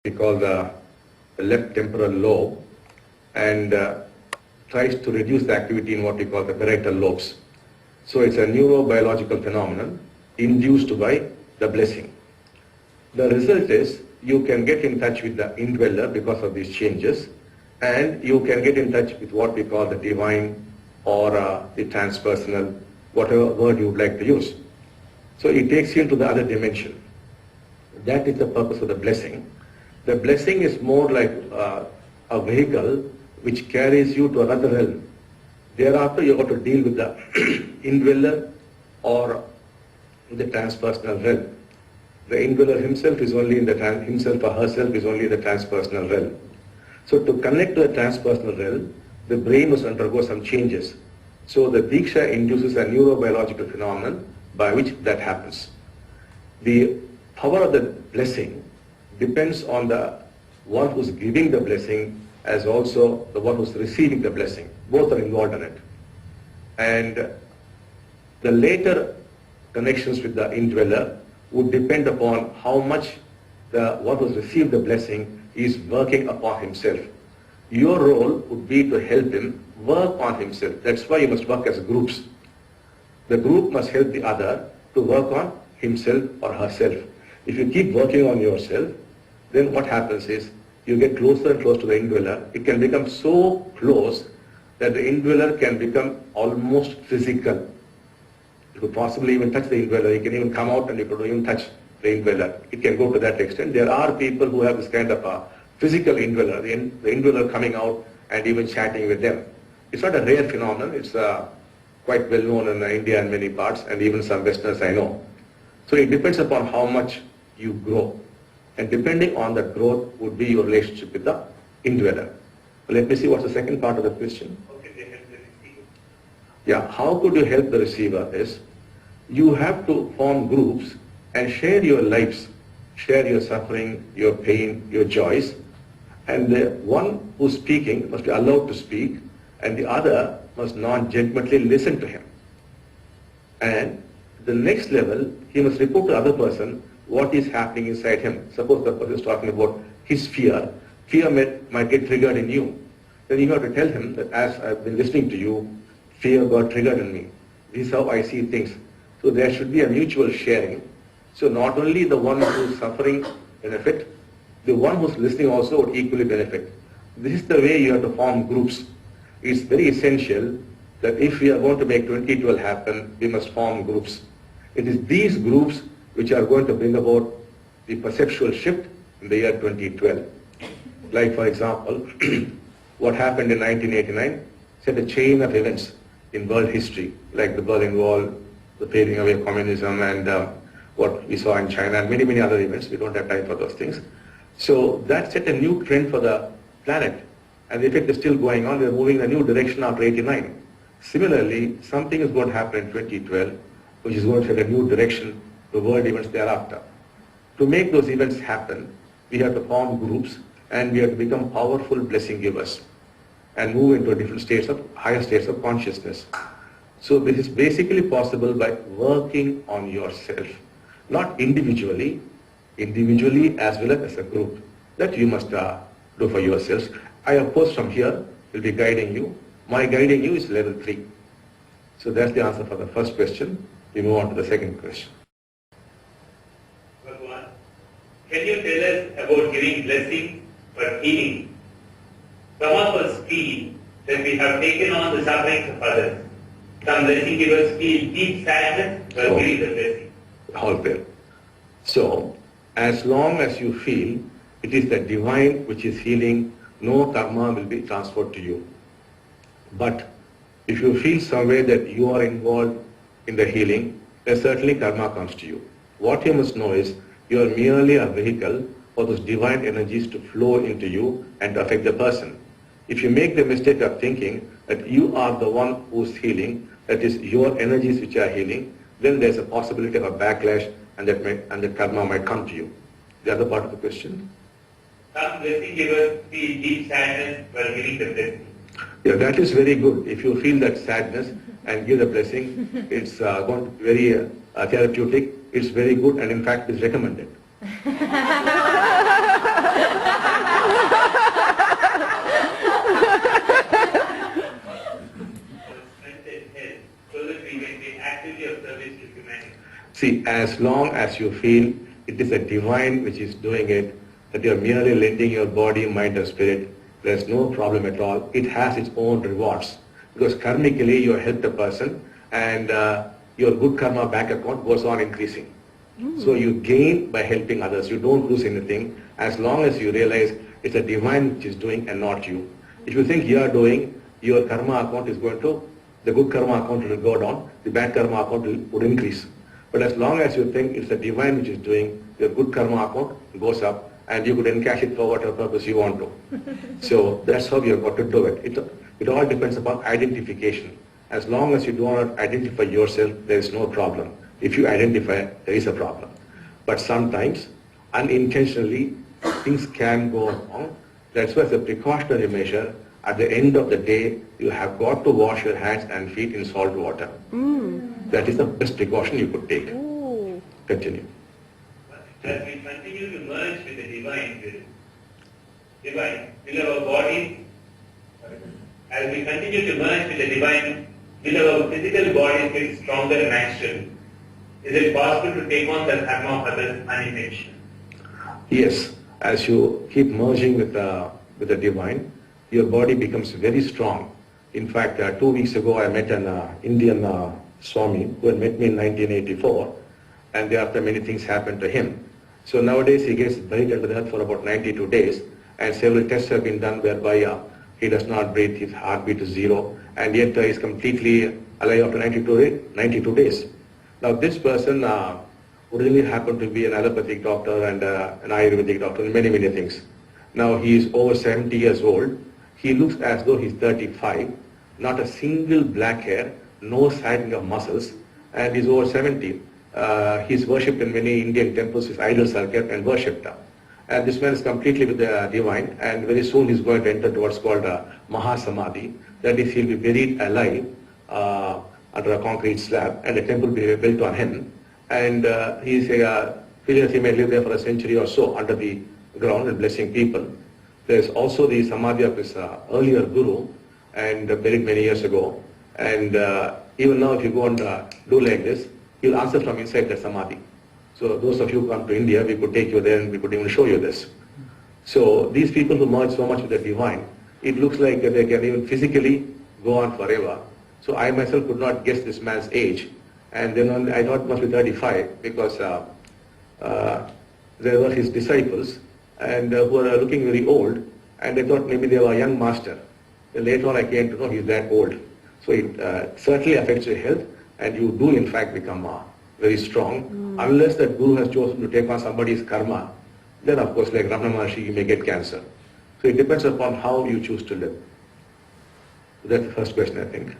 we call the left temporal lobe and tries to reduce the activity in what we call the parietal lobes. So it's a neurobiological phenomenon induced by the blessing. The result is you can get in touch with the indweller because of these changes, and you can get in touch with what we call the divine or the transpersonal, whatever word you would like to use. So it takes you into the other dimension. That is the purpose of the blessing. The blessing is more like a vehicle which carries you to another realm. Thereafter you have to deal with the indweller or the transpersonal realm. The indweller himself is only in the himself or herself is only in the transpersonal realm. So to connect to the transpersonal realm, the brain must undergo some changes. So the Diksha induces a neurobiological phenomenon by which that happens. The power of the blessing depends on the one who's giving the blessing as also the one who's receiving the blessing. Both are involved in it. And the later connections with the indweller would depend upon how much the one who's received the blessing is working upon himself. Your role would be to help him work on himself. That's why you must work as groups. The group must help the other to work on himself or herself. If you keep working on yourself, then what happens is you get closer and closer to the indweller. It can become so close that the indweller can become almost physical. You could possibly even touch the indweller. You can even come out and you could even touch the indweller. It can go to that extent. There are people who have this kind of a physical indweller, the indweller coming out and even chatting with them. It's not a rare phenomenon. It's quite well known in India and many parts, and even some Westerners I know. So it depends upon how much you grow. And depending on that growth would be your relationship with the indweller. Let me see what's the second part of the question. How can they help the receiver? Yeah, how could you help the receiver is you have to form groups and share your lives, share your suffering, your pain, your joys. And the one who's speaking must be allowed to speak, and the other must non-judgmentally listen to him. And the next level, he must report to the other person what is happening inside him. Suppose the person is talking about his fear. Fear might get triggered in you. Then you have to tell him that as I've been listening to you, fear got triggered in me. This is how I see things. So there should be a mutual sharing. So not only the one who is suffering benefit, the one who is listening also would equally benefit. This is the way you have to form groups. It's very essential that if we are going to make 2012 happen, we must form groups. It is these groups which are going to bring about the perceptual shift in the year 2012. Like for example, what happened in 1989 set a chain of events in world history, like the Berlin Wall, the fading away of communism, and what we saw in China, and many, many other events. We don't have time for those things. So that set a new trend for the planet, and the effect is still going on. We are moving in a new direction after 89. Similarly, something is going to happen in 2012, which is going to set a new direction to world events thereafter. To make those events happen, we have to form groups, and we have to become powerful blessing givers and move into different states of, higher states of consciousness. So this is basically possible by working on yourself, not individually as well as a group. That you must do for yourselves. I, of course, from here will be guiding you. My guiding you is level 3. So that's the answer for the first question. We move on to the second question. Bhagwan, can you tell us about giving blessing for healing? Some of us feel that we have taken on the sufferings of others. Some blessing givers feel deep sadness while giving the blessing. All there. So, as long as you feel it is the divine which is healing, no karma will be transferred to you. But if you feel some way that you are involved in the healing, then certainly karma comes to you. What you must know is you are merely a vehicle for those divine energies to flow into you and to affect the person. If you make the mistake of thinking that you are the one who's healing, that is your energies which are healing, then there's a possibility of a backlash, and that karma might come to you. The other part of the question? Some blessing givers feel deep sadness while giving the blessing. Yeah, that is very good. If you feel that sadness and give the blessing, it's going to be very therapeutic. It's very good, and in fact is recommended. See, as long as you feel it is a divine which is doing it, that you are merely lending your body, mind and spirit, there is no problem at all. It has its own rewards. Because karmically you helped a person and your good karma bank account goes on increasing. So you gain by helping others. You don't lose anything as long as you realize it's a divine which is doing and not you. If you think you are doing, your karma account is going to, the good karma account will go down, the bad karma account would increase. But as long as you think it's the divine which is doing, your good karma account goes up and you could encash it for whatever purpose you want to. So that's how you have got to do it. It all depends upon identification. As long as you do not identify yourself, there is no problem. If you identify, there is a problem. But sometimes, unintentionally, things can go wrong. That's why it's a precautionary measure. At the end of the day, you have got to wash your hands and feet in salt water. That is the best precaution you could take. Continue. As we continue to merge with the divine will our bodies, as we continue to merge with the divine, will our physical bodies get stronger and natural? Is it possible to take on the karma of others unintentionally? Yes, as you keep merging with the divine, your body becomes very strong. In fact, 2 weeks ago I met an Indian Swami who had met me in 1984, and thereafter many things happened to him. So nowadays he gets buried under the earth for about 92 days, and several tests have been done whereby he does not breathe, his heartbeat is zero, and yet he is completely alive after 92 days. Now this person originally happened to be an allopathic doctor and an Ayurvedic doctor and many things. Now he is over 70 years old. He looks as though he's 35, not a single black hair, no sagging of muscles, and he's over 70. He's worshipped in many Indian temples, his idols are kept and worshipped. And this man is completely with the divine, and very soon he's going to enter to what's called Mahasamadhi. That is, he'll be buried alive under a concrete slab, and a temple will be built on him. And he may live there for a century or so under the ground and blessing people. There's also the Samadhi of his earlier guru, and buried many years ago. And even now, if you go and do like this, he'll answer from inside the Samadhi. So those of you who come to India, we could take you there and we could even show you this. So these people who merge so much with the divine, it looks like they can even physically go on forever. So I myself could not guess this man's age. And then I thought it must be 35 because there were his disciples and who were looking very old, and I thought maybe they were a young master. Then later on I came to know he's that old. So it certainly affects your health, and you do in fact become very strong. Unless that guru has chosen to take on somebody's karma, then of course like Ramana Maharshi, you may get cancer. So it depends upon how you choose to live. That's the first question, I think.